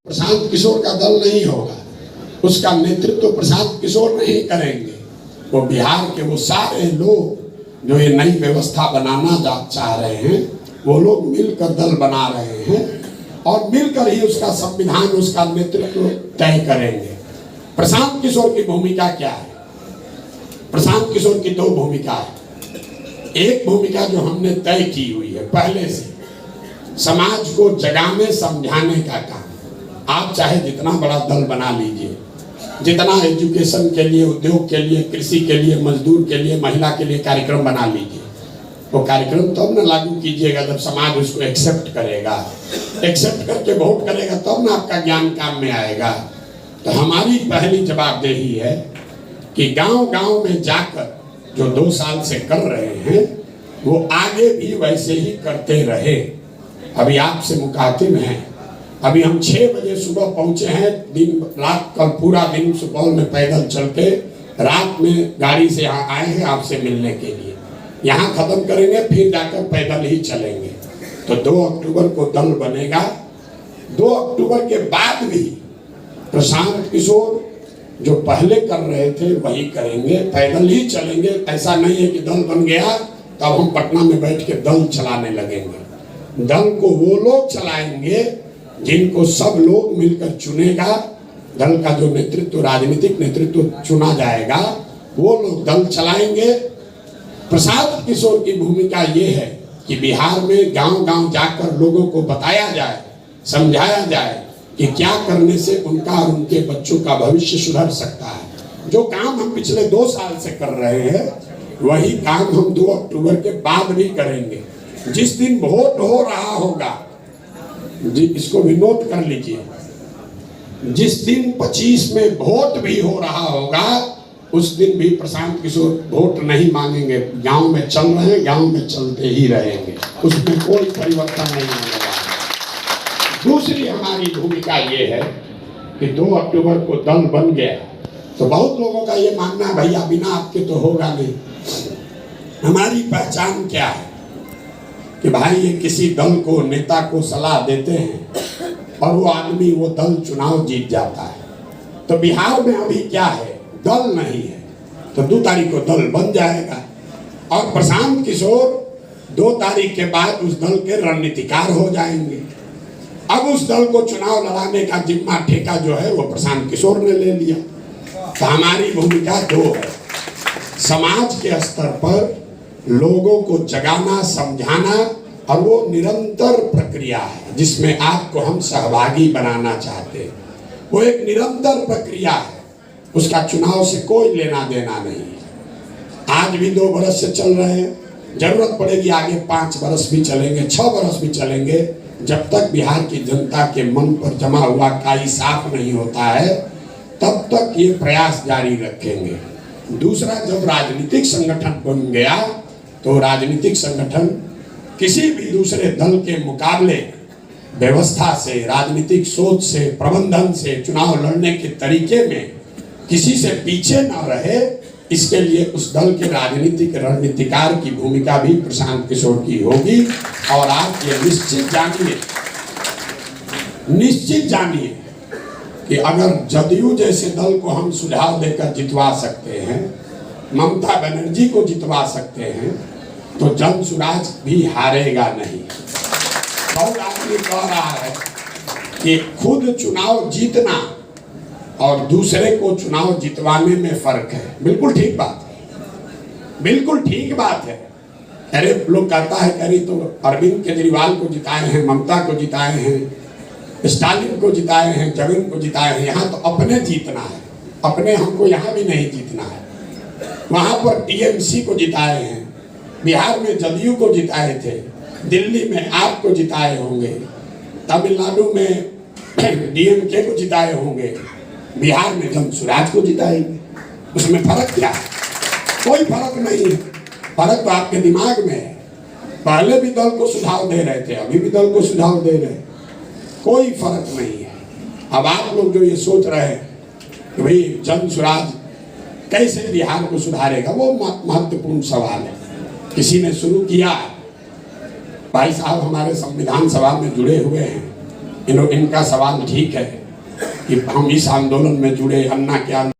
प्रशांत किशोर का दल नहीं होगा, उसका नेतृत्व प्रशांत किशोर नहीं करेंगे। वो बिहार के वो सारे लोग जो ये नई व्यवस्था बनाना चाह रहे हैं, वो लोग मिलकर दल बना रहे हैं और मिलकर ही उसका संविधान, उसका नेतृत्व तय करेंगे। प्रशांत किशोर की भूमिका क्या है? प्रशांत किशोर की दो भूमिका है। एक भूमिका जो हमने तय की हुई है पहले से, समाज को जगाने समझाने का काम। आप चाहे जितना बड़ा दल बना लीजिए, जितना एजुकेशन के लिए, उद्योग के लिए, कृषि के लिए, मजदूर के लिए, महिला के लिए कार्यक्रम बना लीजिए, वो कार्यक्रम तब न लागू कीजिएगा जब समाज उसको एक्सेप्ट करेगा। एक्सेप्ट करके वोट करेगा तब ना आपका ज्ञान काम में आएगा। तो हमारी पहली जवाबदेही है कि गांव-गांव में जाकर जो 2 साल से कर रहे हैं वो आगे भी वैसे ही करते रहे। अभी आपसे मुखातिब हैं, अभी हम 6 बजे सुबह पहुंचे हैं, दिन रात कल पूरा दिन सुपौल में पैदल चल के रात में गाड़ी से यहाँ आए हैं आपसे मिलने के लिए। यहाँ खत्म करेंगे फिर जाकर पैदल ही चलेंगे। तो 2 अक्टूबर को दल बनेगा। 2 अक्टूबर के बाद भी प्रशांत किशोर जो पहले कर रहे थे वही करेंगे, पैदल ही चलेंगे। ऐसा नहीं है कि दल बन गया तो अब हम पटना में बैठ के दल चलाने लगेंगे। दल को वो लोग चलाएंगे जिनको सब लोग मिलकर चुनेगा। दल का जो नेतृत्व, राजनीतिक नेतृत्व चुना जाएगा, वो लोग दल चलाएंगे। प्रशांत किशोर की भूमिका ये है कि बिहार में गांव-गांव जाकर लोगों को बताया जाए, समझाया जाए कि क्या करने से उनका और उनके बच्चों का भविष्य सुधर सकता है। जो काम हम पिछले 2 साल से कर रहे हैं वही काम हम 2 अक्टूबर के बाद भी करेंगे। जिस दिन वोट हो रहा होगा, इसको भी नोट कर लीजिए, जिस दिन 25 में वोट भी हो रहा होगा उस दिन भी प्रशांत किशोर वोट नहीं मांगेंगे। गांव में चल रहे हैं, गांव में चलते ही रहेंगे, उसमें कोई परिवर्तन नहीं होने वाला। दूसरी हमारी भूमिका ये है कि 2 अक्टूबर को दल बन गया तो बहुत लोगों का ये मानना है भैया बिना आपके तो होगा नहीं। हमारी पहचान क्या है कि भाई ये किसी दल को, नेता को सलाह देते हैं और वो आदमी, वो दल चुनाव जीत जाता है। तो बिहार में अभी क्या है, दल नहीं है, तो 2 तारीख को दल बन जाएगा और प्रशांत किशोर 2 तारीख के बाद उस दल के रणनीतिकार हो जाएंगे। अब उस दल को चुनाव लड़ाने का जिम्मा, ठेका जो है वो प्रशांत किशोर ने ले लिया। तो हमारी भूमिका 2 है, समाज के स्तर पर लोगों को जगाना, समझाना, और वो निरंतर प्रक्रिया है जिसमें आपको हम सहभागी बनाना चाहते हैं। वो एक निरंतर प्रक्रिया है, उसका चुनाव से कोई लेना देना नहीं है। आज भी 2 बरस से चल रहे हैं, जरूरत पड़ेगी आगे 5 बरस भी चलेंगे, 6 बरस भी चलेंगे। जब तक बिहार की जनता के मन पर जमा हुआ काई साफ नहीं होता है तब तक ये प्रयास जारी रखेंगे। दूसरा, जब राजनीतिक संगठन बन गया तो राजनीतिक संगठन किसी भी दूसरे दल के मुकाबले व्यवस्था से, राजनीतिक सोच से, प्रबंधन से, चुनाव लड़ने के तरीके में किसी से पीछे न रहे, इसके लिए उस दल के राजनीतिक रणनीतिकार की भूमिका भी प्रशांत किशोर की होगी। और आप ये निश्चित जानिए कि अगर जदयू जैसे दल को हम सुझाव देकर जितवा सकते हैं, ममता बनर्जी को जितवा सकते हैं, तो जन सुराज भी हारेगा नहीं। बहुत आदमी कह रहा है कि खुद चुनाव जीतना और दूसरे को चुनाव जितवाने में फर्क है। बिल्कुल ठीक बात है, बिल्कुल ठीक बात है। अरे लोग कहता है अरे तो अरविंद केजरीवाल को जिताए हैं, ममता को जिताए हैं, स्टालिन को जिताए हैं, जगन को जिताए हैं, यहाँ तो अपने जीतना है। अपने हमको यहाँ भी नहीं जीतना है। वहाँ पर टीएमसी को जिताए हैं, बिहार में जदयू को जिताए थे, दिल्ली में आपको जिताए होंगे, तमिलनाडु में डीएमके को जिताए होंगे, बिहार में जन सुराज को जिताएंगे। उसमें फर्क क्या है? कोई फर्क नहीं है। फर्क तो आपके दिमाग में है। पहले भी दल को सुझाव दे रहे थे, अभी भी दल को सुझाव दे रहे हैं, कोई फर्क नहीं है। अब आप लोग जो ये सोच रहे हैं कि भाई जन सुराज कैसे बिहार को सुधारेगा, वो महत्वपूर्ण सवाल है। किसी ने शुरू किया, भाई साहब हमारे संविधान सभा में जुड़े हुए हैं, इनका सवाल ठीक है कि हम इस आंदोलन में जुड़े, अन्ना के आंदोलन